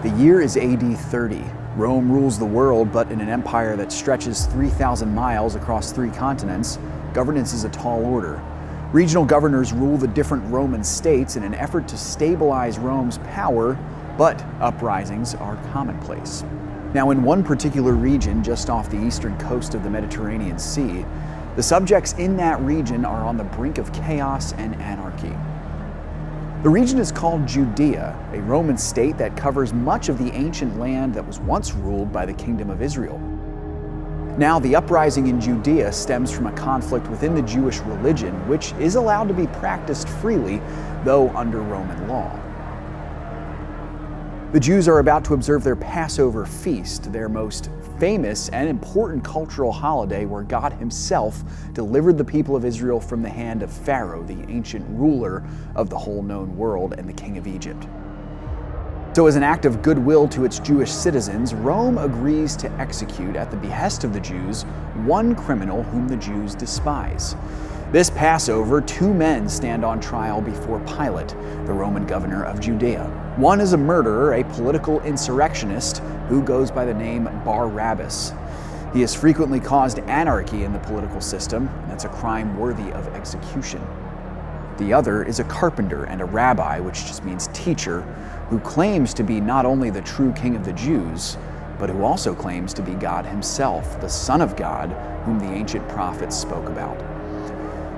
The year is AD 30. Rome rules the world, but in an empire that stretches 3,000 miles across 3 continents, governance is a tall order. Regional governors rule the different Roman states in an effort to stabilize Rome's power, but uprisings are commonplace. Now, in one particular region just off the eastern coast of the Mediterranean Sea, the subjects in that region are on the brink of chaos and anarchy. The region is called Judea, a Roman state that covers much of the ancient land that was once ruled by the Kingdom of Israel. Now, the uprising in Judea stems from a conflict within the Jewish religion, which is allowed to be practiced freely, though under Roman law. The Jews are about to observe their Passover feast, their most famous and important cultural holiday where God Himself delivered the people of Israel from the hand of Pharaoh, the ancient ruler of the whole known world and the king of Egypt. So as an act of goodwill to its Jewish citizens, Rome agrees to execute, at the behest of the Jews, one criminal whom the Jews despise. This Passover, 2 men stand on trial before Pilate, the Roman governor of Judea. One is a murderer, a political insurrectionist who goes by the name Barabbas. He has frequently caused anarchy in the political system, and that's a crime worthy of execution. The other is a carpenter and a rabbi, which just means teacher, who claims to be not only the true king of the Jews, but who also claims to be God Himself, the Son of God, whom the ancient prophets spoke about.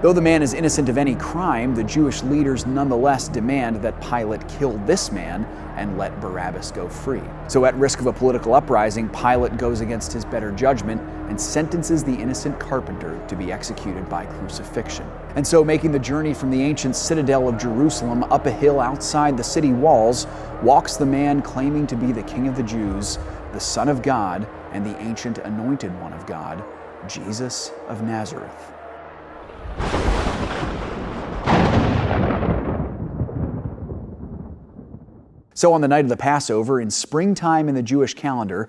Though the man is innocent of any crime, the Jewish leaders nonetheless demand that Pilate kill this man and let Barabbas go free. So at risk of a political uprising, Pilate goes against his better judgment and sentences the innocent carpenter to be executed by crucifixion. And so, making the journey from the ancient citadel of Jerusalem up a hill outside the city walls, walks the man claiming to be the King of the Jews, the Son of God, and the ancient anointed one of God, Jesus of Nazareth. So on the night of the Passover, in springtime in the Jewish calendar,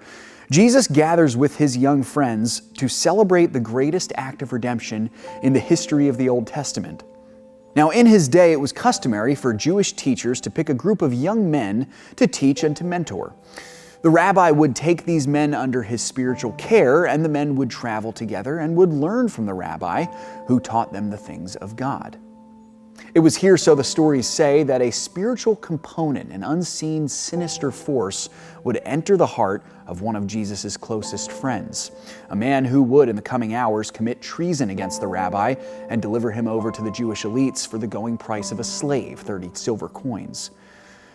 Jesus gathers with His young friends to celebrate the greatest act of redemption in the history of the Old Testament. Now, in His day, it was customary for Jewish teachers to pick a group of young men to teach and to mentor. The rabbi would take these men under his spiritual care, and the men would travel together and would learn from the rabbi, who taught them the things of God. It was here, so the stories say, that a spiritual component, an unseen, sinister force, would enter the heart of one of Jesus' closest friends, a man who would, in the coming hours, commit treason against the rabbi and deliver him over to the Jewish elites for the going price of a slave, 30 silver coins.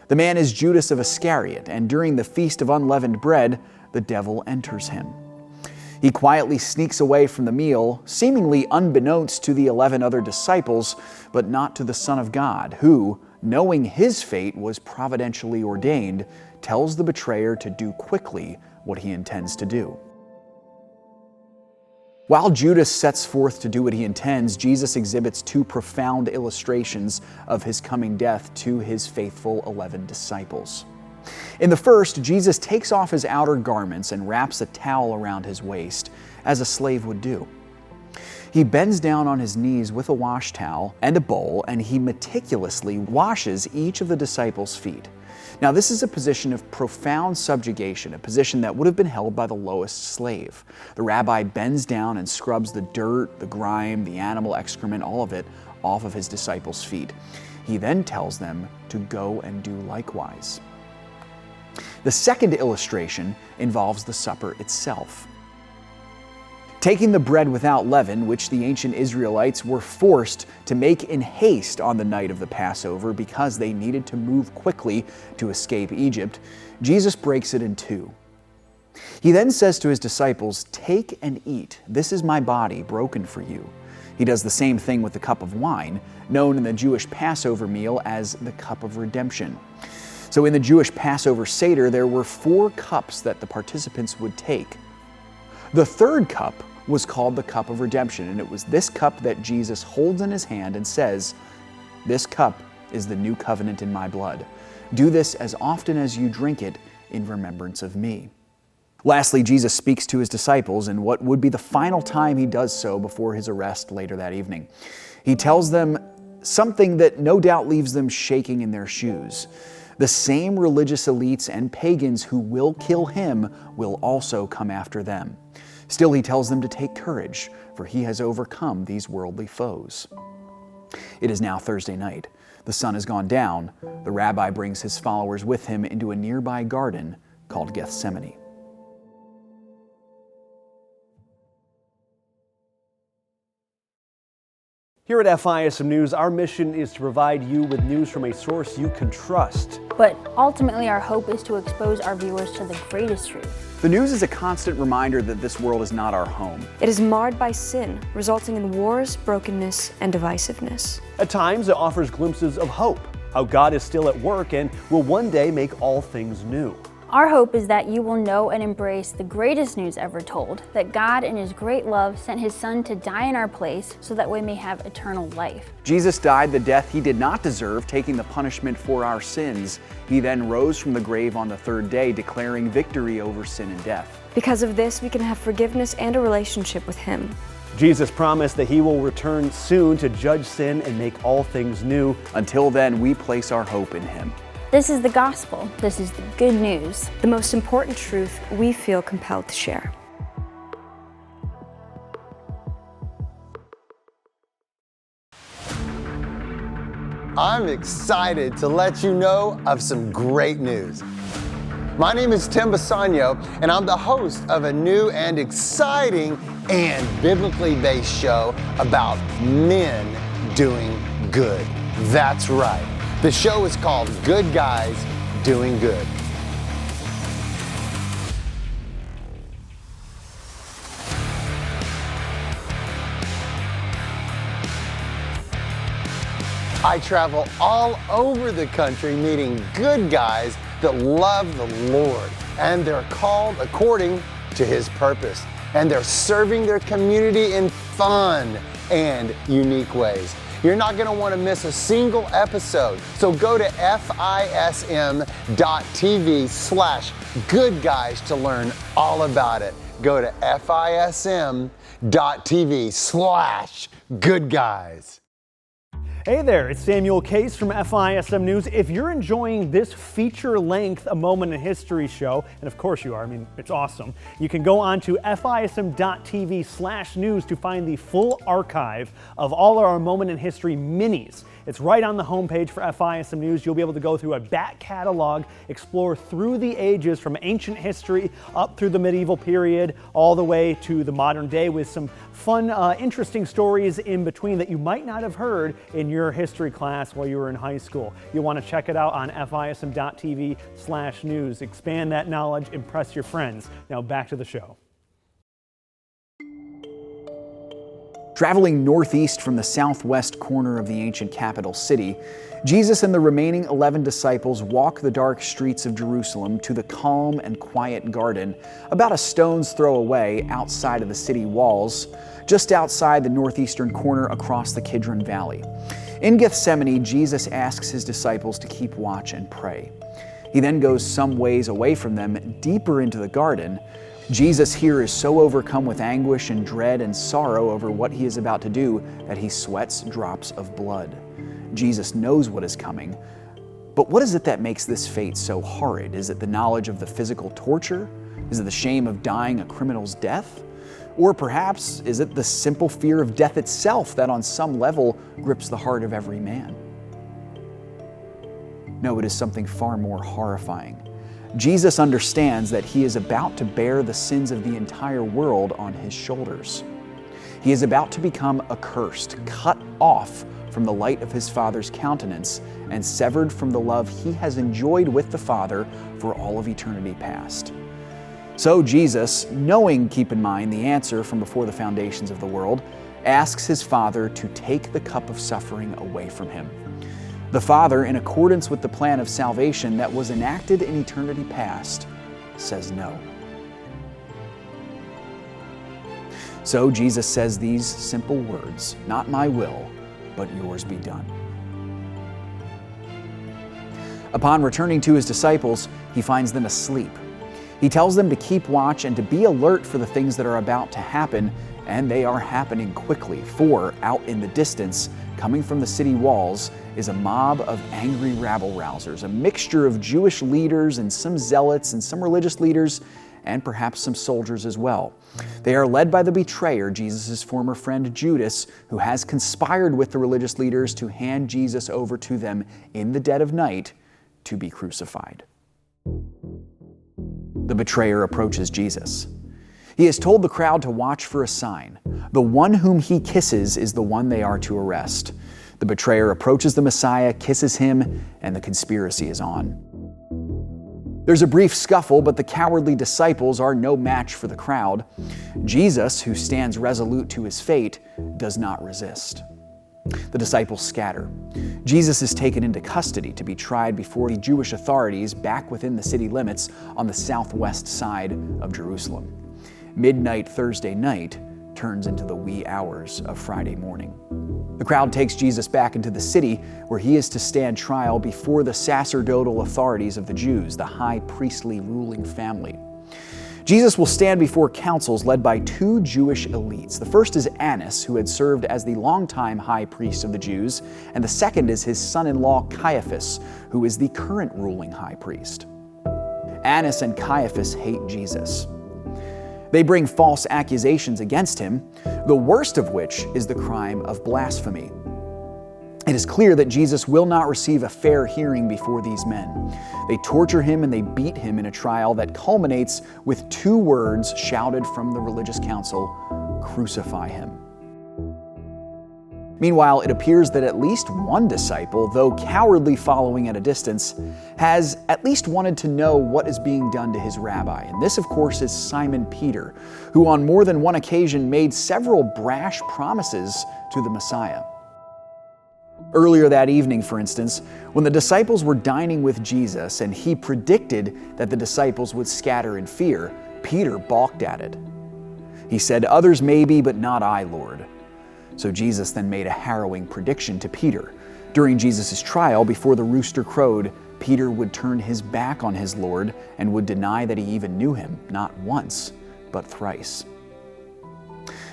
The man is Judas of Iscariot, and during the Feast of Unleavened Bread, the devil enters him. He quietly sneaks away from the meal, seemingly unbeknownst to the 11 other disciples, but not to the Son of God, who, knowing his fate was providentially ordained, tells the betrayer to do quickly what he intends to do. While Judas sets forth to do what he intends, Jesus exhibits 2 profound illustrations of His coming death to His faithful 11 disciples. In the first, Jesus takes off his outer garments and wraps a towel around his waist, as a slave would do. He bends down on his knees with a wash towel and a bowl, and he meticulously washes each of the disciples' feet. Now, this is a position of profound subjugation, a position that would have been held by the lowest slave. The rabbi bends down and scrubs the dirt, the grime, the animal excrement, all of it, off of his disciples' feet. He then tells them to go and do likewise. The second illustration involves the supper itself. Taking the bread without leaven, which the ancient Israelites were forced to make in haste on the night of the Passover because they needed to move quickly to escape Egypt, Jesus breaks it in 2. He then says to His disciples, "Take and eat. This is my body broken for you." He does the same thing with the cup of wine, known in the Jewish Passover meal as the cup of redemption. So in the Jewish Passover Seder, there were 4 cups that the participants would take. The third cup was called the cup of redemption, and it was this cup that Jesus holds in His hand and says, "This cup is the new covenant in my blood. Do this as often as you drink it in remembrance of me." Lastly, Jesus speaks to His disciples in what would be the final time He does so before His arrest later that evening. He tells them something that no doubt leaves them shaking in their shoes. The same religious elites and pagans who will kill him will also come after them. Still, he tells them to take courage, for he has overcome these worldly foes. It is now Thursday night. The sun has gone down. The rabbi brings his followers with him into a nearby garden called Gethsemane. Here at FISM News, our mission is to provide you with news from a source you can trust. But ultimately, our hope is to expose our viewers to the greatest truth. The news is a constant reminder that this world is not our home. It is marred by sin, resulting in wars, brokenness, and divisiveness. At times, it offers glimpses of hope, how God is still at work and will one day make all things new. Our hope is that you will know and embrace the greatest news ever told, that God in his great love sent his Son to die in our place so that we may have eternal life. Jesus died the death he did not deserve, taking the punishment for our sins. He then rose from the grave on the third day, declaring victory over sin and death. Because of this, we can have forgiveness and a relationship with him. Jesus promised that he will return soon to judge sin and make all things new. Until then, we place our hope in him. This is the gospel. This is the good news. The most important truth we feel compelled to share. I'm excited to let you know of some great news. My name is 𝙎𝙐𝘽𝙎𝘾, and I'm the host of a new and exciting and biblically based show about men doing good. That's right. The show is called Good Guys Doing Good. I travel all over the country meeting good guys that love the Lord, and they're called according to his purpose, and they're serving their community in fun and unique ways. You're not going to want to miss a single episode. So go to FISM.tv/goodguys to learn all about it. Go to FISM.tv/goodguys. Hey there, it's Samuel Case from FISM News. If you're enjoying this feature-length A Moment in History show, and of course you are, I mean, it's awesome, you can go on to FISM.tv/news to find the full archive of all our Moment in History minis. It's right on the homepage for FISM News. You'll be able to go through a back catalog, explore through the ages from ancient history up through the medieval period, all the way to the modern day with some fun, interesting stories in between that you might not have heard in your history class while you were in high school. You'll want to check it out on FISM.tv/news. Expand that knowledge, impress your friends. Now back to the show. Traveling northeast from the southwest corner of the ancient capital city, Jesus and the remaining 11 disciples walk the dark streets of Jerusalem to the calm and quiet garden, about a stone's throw away outside of the city walls, just outside the northeastern corner across the Kidron Valley. In Gethsemane, Jesus asks his disciples to keep watch and pray. He then goes some ways away from them, deeper into the garden. Jesus here is so overcome with anguish and dread and sorrow over what he is about to do that he sweats drops of blood. Jesus knows what is coming. But what is it that makes this fate so horrid? Is it the knowledge of the physical torture? Is it the shame of dying a criminal's death? Or perhaps is it the simple fear of death itself that on some level grips the heart of every man? No, it is something far more horrifying. Jesus understands that he is about to bear the sins of the entire world on his shoulders. He is about to become accursed, cut off from the light of his Father's countenance, and severed from the love he has enjoyed with the Father for all of eternity past. So Jesus, knowing, keep in mind, the answer from before the foundations of the world, asks his Father to take the cup of suffering away from him. The Father, in accordance with the plan of salvation that was enacted in eternity past, says no. So Jesus says these simple words, "Not my will, but yours be done." Upon returning to his disciples, he finds them asleep. He tells them to keep watch and to be alert for the things that are about to happen, and they are happening quickly, for out in the distance, coming from the city walls, is a mob of angry rabble-rousers, a mixture of Jewish leaders and some zealots and some religious leaders, and perhaps some soldiers as well. They are led by the betrayer, Jesus' former friend Judas, who has conspired with the religious leaders to hand Jesus over to them in the dead of night to be crucified. The betrayer approaches Jesus. He has told the crowd to watch for a sign. The one whom he kisses is the one they are to arrest. The betrayer approaches the Messiah, kisses him, and the conspiracy is on. There's a brief scuffle, but the cowardly disciples are no match for the crowd. Jesus, who stands resolute to his fate, does not resist. The disciples scatter. Jesus is taken into custody to be tried before the Jewish authorities back within the city limits on the southwest side of Jerusalem. Midnight Thursday night turns into the wee hours of Friday morning. The crowd takes Jesus back into the city where he is to stand trial before the sacerdotal authorities of the Jews, the high priestly ruling family. Jesus will stand before councils led by two Jewish elites. The first is Annas, who had served as the longtime high priest of the Jews, and the second is his son-in-law Caiaphas, who is the current ruling high priest. Annas and Caiaphas hate Jesus. They bring false accusations against him, the worst of which is the crime of blasphemy. It is clear that Jesus will not receive a fair hearing before these men. They torture him and they beat him in a trial that culminates with two words shouted from the religious council: "Crucify him." Meanwhile, it appears that at least one disciple, though cowardly following at a distance, has at least wanted to know what is being done to his rabbi. And this, of course, is Simon Peter, who on more than one occasion made several brash promises to the Messiah. Earlier that evening, for instance, when the disciples were dining with Jesus and he predicted that the disciples would scatter in fear, Peter balked at it. He said, "Others may be, but not I, Lord." So Jesus then made a harrowing prediction to Peter. During Jesus' trial, before the rooster crowed, Peter would turn his back on his Lord and would deny that he even knew him, not once, but thrice.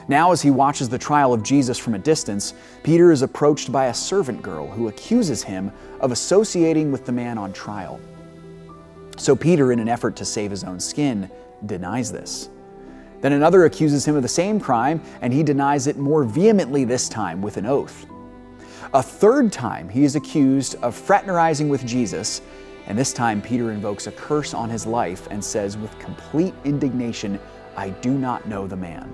Now, as he watches the trial of Jesus from a distance, Peter is approached by a servant girl who accuses him of associating with the man on trial. So Peter, in an effort to save his own skin, denies this. Then another accuses him of the same crime, and he denies it more vehemently this time with an oath. A third time, he is accused of fraternizing with Jesus, and this time Peter invokes a curse on his life and says with complete indignation, "I do not know the man."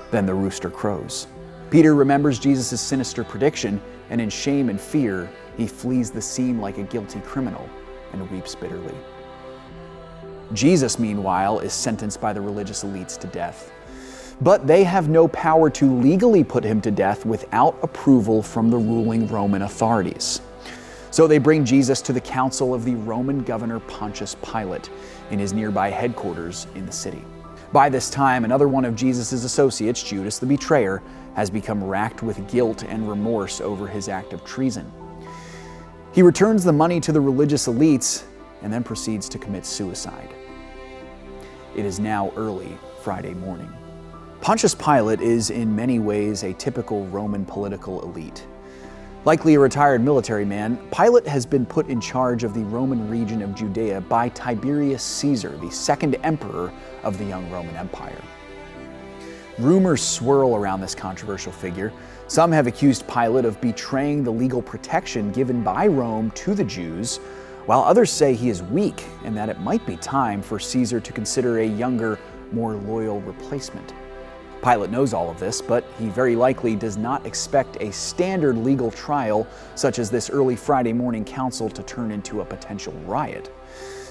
Then the rooster crows. Peter remembers Jesus' sinister prediction, and in shame and fear, he flees the scene like a guilty criminal and weeps bitterly. Jesus, meanwhile, is sentenced by the religious elites to death. But they have no power to legally put him to death without approval from the ruling Roman authorities. So they bring Jesus to the council of the Roman governor Pontius Pilate in his nearby headquarters in the city. By this time, another one of Jesus' associates, Judas the betrayer, has become racked with guilt and remorse over his act of treason. He returns the money to the religious elites and then proceeds to commit suicide. It is now early Friday morning. Pontius Pilate is in many ways a typical Roman political elite. Likely a retired military man, Pilate has been put in charge of the Roman region of Judea by Tiberius Caesar, the second emperor of the young Roman Empire. Rumors swirl around this controversial figure. Some have accused Pilate of betraying the legal protection given by Rome to the Jews, while others say he is weak and that it might be time for Caesar to consider a younger, more loyal replacement. Pilate knows all of this, but he very likely does not expect a standard legal trial such as this early Friday morning council to turn into a potential riot.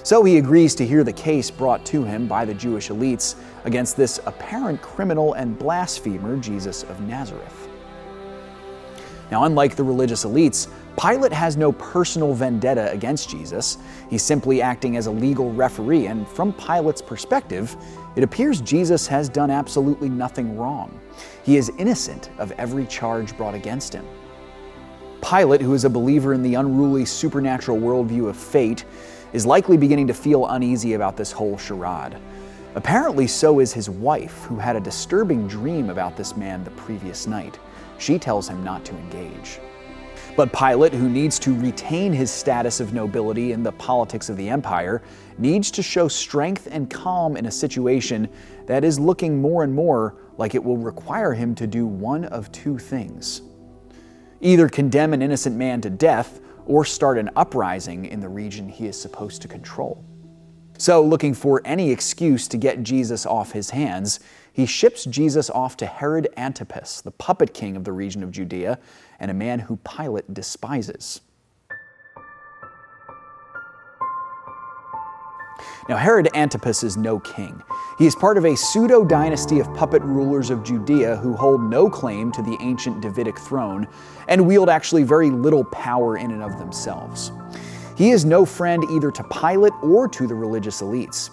So he agrees to hear the case brought to him by the Jewish elites against this apparent criminal and blasphemer, Jesus of Nazareth. Now, unlike the religious elites, Pilate has no personal vendetta against Jesus. He's simply acting as a legal referee, and from Pilate's perspective, it appears Jesus has done absolutely nothing wrong. He is innocent of every charge brought against him. Pilate, who is a believer in the unruly supernatural worldview of fate, is likely beginning to feel uneasy about this whole charade. Apparently, so is his wife, who had a disturbing dream about this man the previous night. She tells him not to engage. But Pilate, who needs to retain his status of nobility in the politics of the empire, needs to show strength and calm in a situation that is looking more and more like it will require him to do one of two things: either condemn an innocent man to death or start an uprising in the region he is supposed to control. So, looking for any excuse to get Jesus off his hands, he ships Jesus off to Herod Antipas, the puppet king of the region of Judea, and a man who Pilate despises. Now, Herod Antipas is no king. He is part of a pseudo-dynasty of puppet rulers of Judea who hold no claim to the ancient Davidic throne and wield actually very little power in and of themselves. He is no friend either to Pilate or to the religious elites.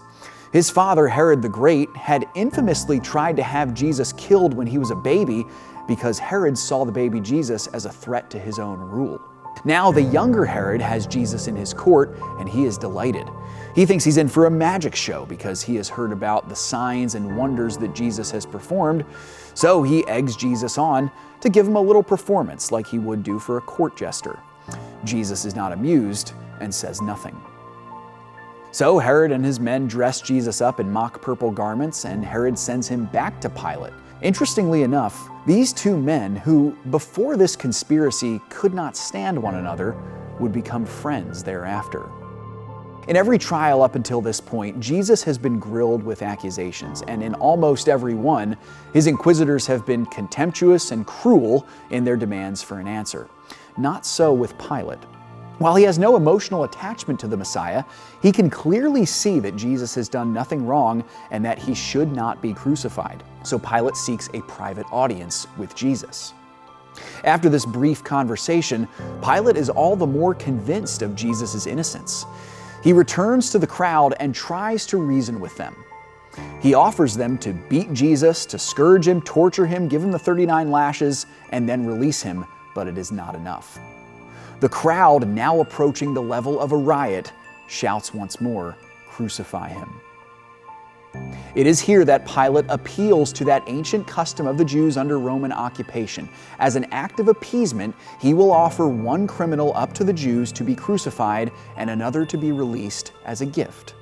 His father, Herod the Great, had infamously tried to have Jesus killed when he was a baby because Herod saw the baby Jesus as a threat to his own rule. Now the younger Herod has Jesus in his court, and he is delighted. He thinks he's in for a magic show because he has heard about the signs and wonders that Jesus has performed, so he eggs Jesus on to give him a little performance like he would do for a court jester. Jesus is not amused and says nothing. So Herod and his men dress Jesus up in mock purple garments, and Herod sends him back to Pilate. Interestingly enough, these two men, who before this conspiracy could not stand one another, would become friends thereafter. In every trial up until this point, Jesus has been grilled with accusations, and in almost every one, his inquisitors have been contemptuous and cruel in their demands for an answer. Not so with Pilate. While he has no emotional attachment to the Messiah, he can clearly see that Jesus has done nothing wrong and that he should not be crucified. So Pilate seeks a private audience with Jesus. After this brief conversation, Pilate is all the more convinced of Jesus' innocence. He returns to the crowd and tries to reason with them. He offers them to beat Jesus, to scourge him, torture him, give him the 39 lashes, and then release him, but it is not enough. The crowd, now approaching the level of a riot, shouts once more, "Crucify him." It is here that Pilate appeals to that ancient custom of the Jews under Roman occupation. As an act of appeasement, he will offer one criminal up to the Jews to be crucified and another to be released as a gift.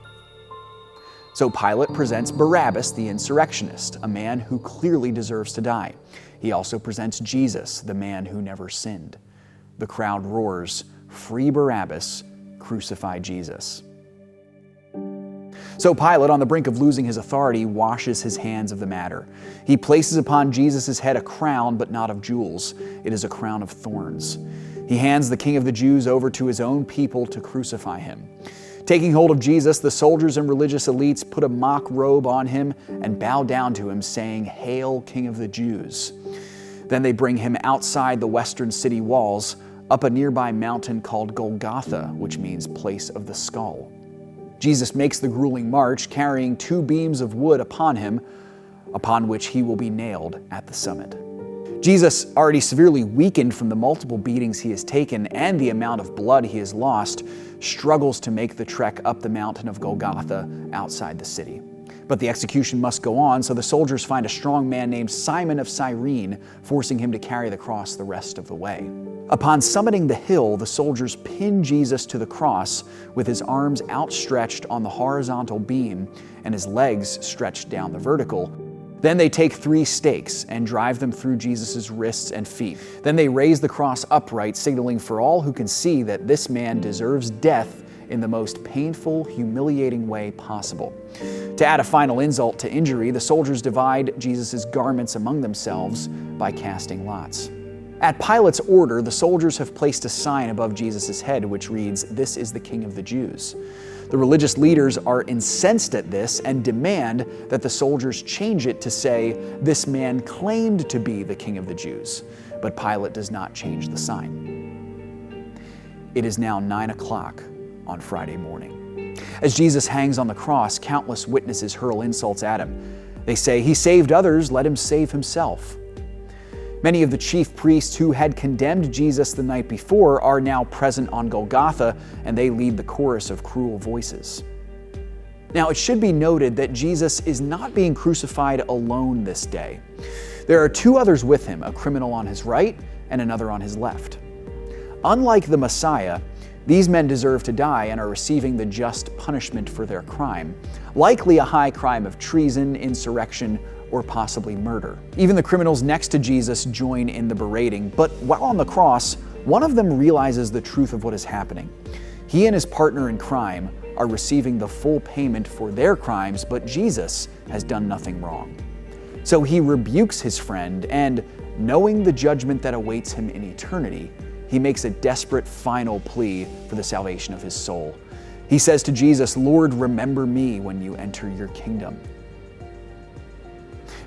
So Pilate presents Barabbas, the insurrectionist, a man who clearly deserves to die. He also presents Jesus, the man who never sinned. The crowd roars, "Free Barabbas, crucify Jesus." So Pilate, on the brink of losing his authority, washes his hands of the matter. He places upon Jesus' head a crown, but not of jewels. It is a crown of thorns. He hands the King of the Jews over to his own people to crucify him. Taking hold of Jesus, the soldiers and religious elites put a mock robe on him and bow down to him, saying, "Hail, King of the Jews." Then they bring him outside the western city walls, up a nearby mountain called Golgotha, which means place of the skull. Jesus makes the grueling march, carrying 2 beams of wood upon him, upon which he will be nailed at the summit. Jesus, already severely weakened from the multiple beatings he has taken and the amount of blood he has lost, struggles to make the trek up the mountain of Golgotha outside the city. But the execution must go on, so the soldiers find a strong man named Simon of Cyrene, forcing him to carry the cross the rest of the way. Upon summiting the hill, the soldiers pin Jesus to the cross with his arms outstretched on the horizontal beam and his legs stretched down the vertical. Then they take 3 stakes and drive them through Jesus' wrists and feet. Then they raise the cross upright, signaling for all who can see that this man deserves death in the most painful, humiliating way possible. To add a final insult to injury, the soldiers divide Jesus' garments among themselves by casting lots. At Pilate's order, the soldiers have placed a sign above Jesus' head which reads, "This is the King of the Jews." The religious leaders are incensed at this and demand that the soldiers change it to say, "This man claimed to be the King of the Jews." But Pilate does not change the sign. It is now 9 o'clock on Friday morning. As Jesus hangs on the cross, countless witnesses hurl insults at him. They say, "He saved others, let him save himself." Many of the chief priests who had condemned Jesus the night before are now present on Golgotha, and they lead the chorus of cruel voices. Now, it should be noted that Jesus is not being crucified alone this day. There are two others with him, a criminal on his right and another on his left. Unlike the Messiah, these men deserve to die and are receiving the just punishment for their crime, likely a high crime of treason, insurrection, or possibly murder. Even the criminals next to Jesus join in the berating, but while on the cross, one of them realizes the truth of what is happening. He and his partner in crime are receiving the full payment for their crimes, but Jesus has done nothing wrong. So he rebukes his friend, and knowing the judgment that awaits him in eternity, he makes a desperate final plea for the salvation of his soul. He says to Jesus, "Lord, remember me when you enter your kingdom."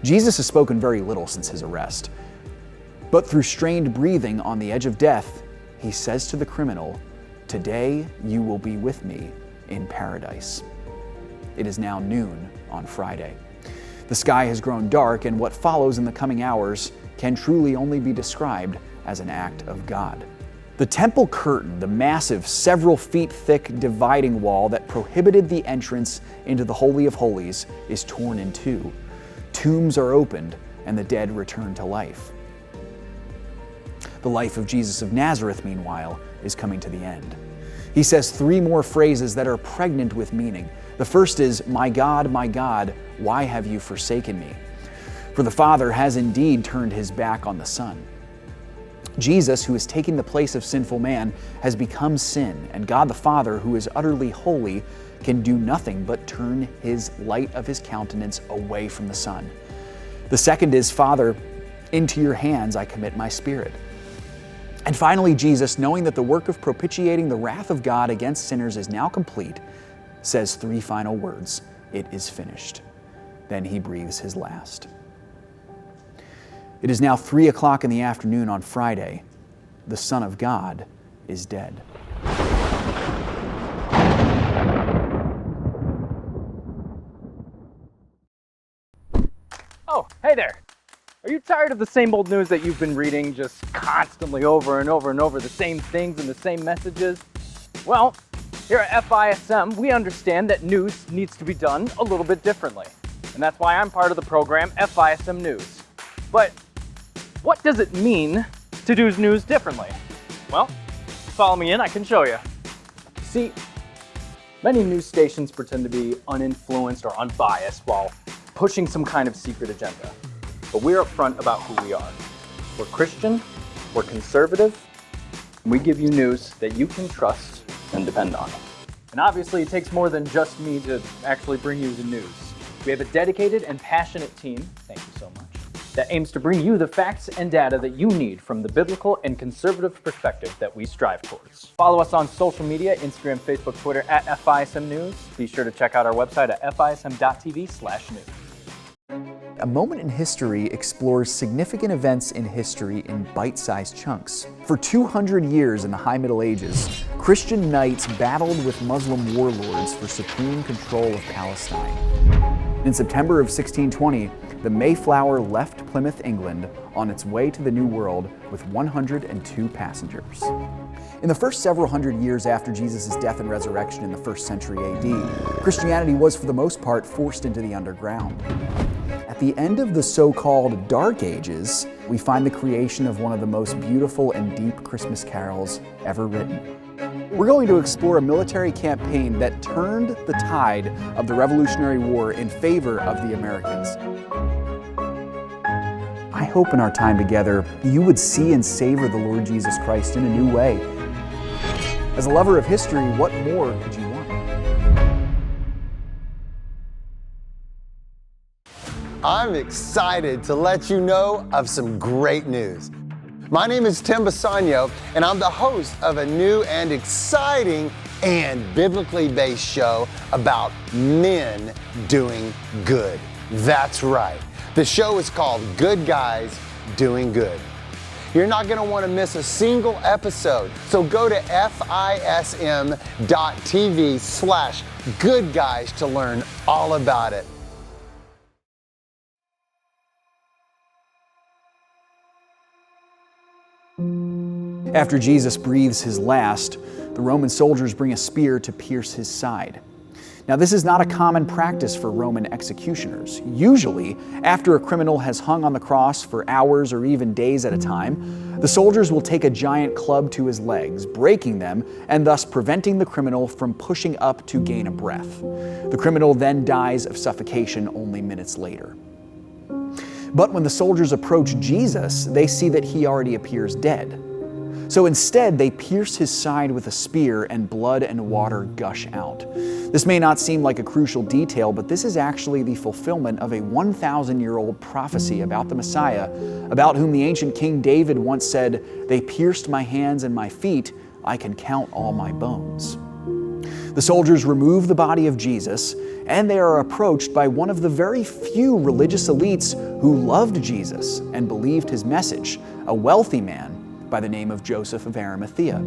Jesus has spoken very little since his arrest, but through strained breathing on the edge of death, he says to the criminal, "Today you will be with me in paradise." It is now noon on Friday. The sky has grown dark, and what follows in the coming hours can truly only be described as an act of God. The temple curtain, the massive, several feet thick dividing wall that prohibited the entrance into the Holy of Holies, is torn in two. Tombs are opened, and the dead return to life. The life of Jesus of Nazareth, meanwhile, is coming to the end. He says three more phrases that are pregnant with meaning. The first is, my God, why have you forsaken me?" For the Father has indeed turned his back on the Son. Jesus, who is taking the place of sinful man, has become sin, and God the Father, who is utterly holy, can do nothing but turn his light of his countenance away from the Son. The second is, Father, into your hands I commit my spirit. And finally, Jesus, knowing that the work of propitiating the wrath of God against sinners is now complete, says three final words, "It is finished." Then he breathes his last. It is now 3 o'clock in the afternoon on Friday. The Son of God is dead. Oh, hey there. Are you tired of the same old news that you've been reading just constantly over and over and over, the same things and the same messages? Well, here at FISM, we understand that news needs to be done a little bit differently. And that's why I'm part of the program FISM News. But what does it mean to do news differently? Well, follow me in, I can show you. See, many news stations pretend to be uninfluenced or unbiased while pushing some kind of secret agenda. But we're upfront about who we are. We're Christian, we're conservative, and we give you news that you can trust and depend on. And obviously it takes more than just me to actually bring you the news. We have a dedicated and passionate team, thank you so much, that aims to bring you the facts and data that you need from the biblical and conservative perspective that we strive towards. Follow us on social media, Instagram, Facebook, Twitter, at FISM News. Be sure to check out our website at fism.tv/news. A Moment in History explores significant events in history in bite-sized chunks. For 200 years in the High Middle Ages, Christian knights battled with Muslim warlords for supreme control of Palestine. In September of 1620, the Mayflower left Plymouth, England, on its way to the New World with 102 passengers. In the first several hundred years after Jesus' death and resurrection in the 1st century AD, Christianity was for the most part forced into the underground. At the end of the so-called Dark Ages, we find the creation of one of the most beautiful and deep Christmas carols ever written. We're going to explore a military campaign that turned the tide of the Revolutionary War in favor of the Americans. I hope in our time together, you would see and savor the Lord Jesus Christ in a new way. As a lover of history, what more could you want? I'm excited to let you know of some great news. My name is 𝙎𝙐𝘽𝙎𝘾, and I'm the host of a new and exciting and biblically based show about men doing good. That's right. The show is called Good Guys Doing Good. You're not going to want to miss a single episode, so go to fism.tv/goodguys to learn all about it. After Jesus breathes his last, the Roman soldiers bring a spear to pierce his side. Now, this is not a common practice for Roman executioners. Usually, after a criminal has hung on the cross for hours or even days at a time, the soldiers will take a giant club to his legs, breaking them and thus preventing the criminal from pushing up to gain a breath. The criminal then dies of suffocation only minutes later. But when the soldiers approach Jesus, they see that he already appears dead. So instead, they pierce his side with a spear and blood and water gush out. This may not seem like a crucial detail, but this is actually the fulfillment of a 1,000-year-old prophecy about the Messiah, about whom the ancient King David once said, "They pierced my hands and my feet, I can count all my bones." The soldiers remove the body of Jesus, and they are approached by one of the very few religious elites who loved Jesus and believed his message, a wealthy man by the name of Joseph of Arimathea.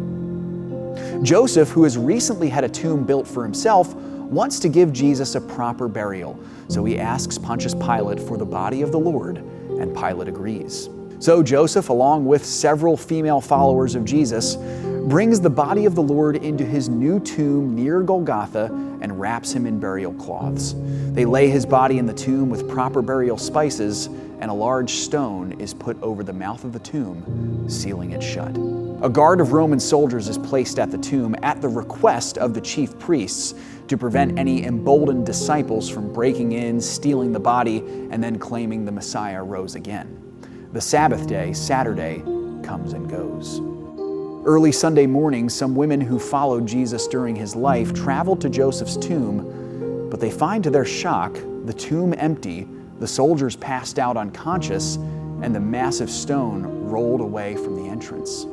Joseph, who has recently had a tomb built for himself, wants to give Jesus a proper burial, so he asks Pontius Pilate for the body of the Lord, and Pilate agrees. So Joseph, along with several female followers of Jesus, brings the body of the Lord into his new tomb near Golgotha and wraps him in burial cloths. They lay his body in the tomb with proper burial spices, and a large stone is put over the mouth of the tomb, sealing it shut. A guard of Roman soldiers is placed at the tomb at the request of the chief priests to prevent any emboldened disciples from breaking in, stealing the body, and then claiming the Messiah rose again. The Sabbath day, Saturday, comes and goes. Early Sunday morning, some women who followed Jesus during his life traveled to Joseph's tomb, but they find to their shock the tomb empty, the soldiers passed out unconscious, and the massive stone rolled away from the entrance.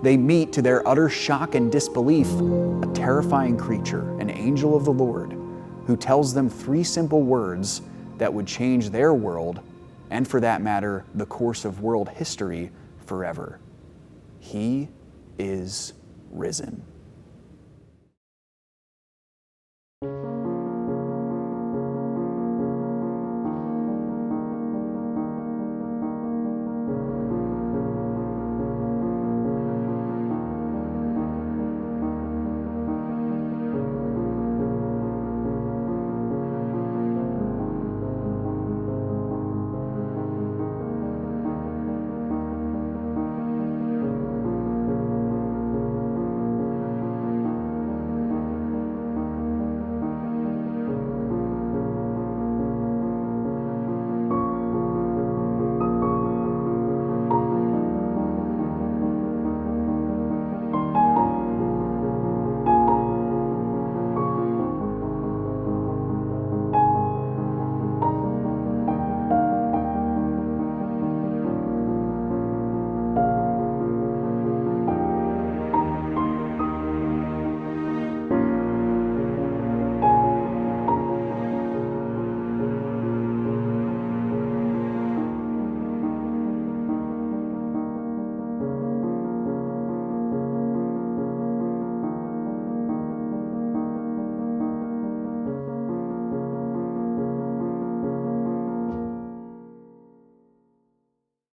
They meet, to their utter shock and disbelief, a terrifying creature, an angel of the Lord, who tells them 3 simple words that would change their world, and for that matter, the course of world history forever. He is risen.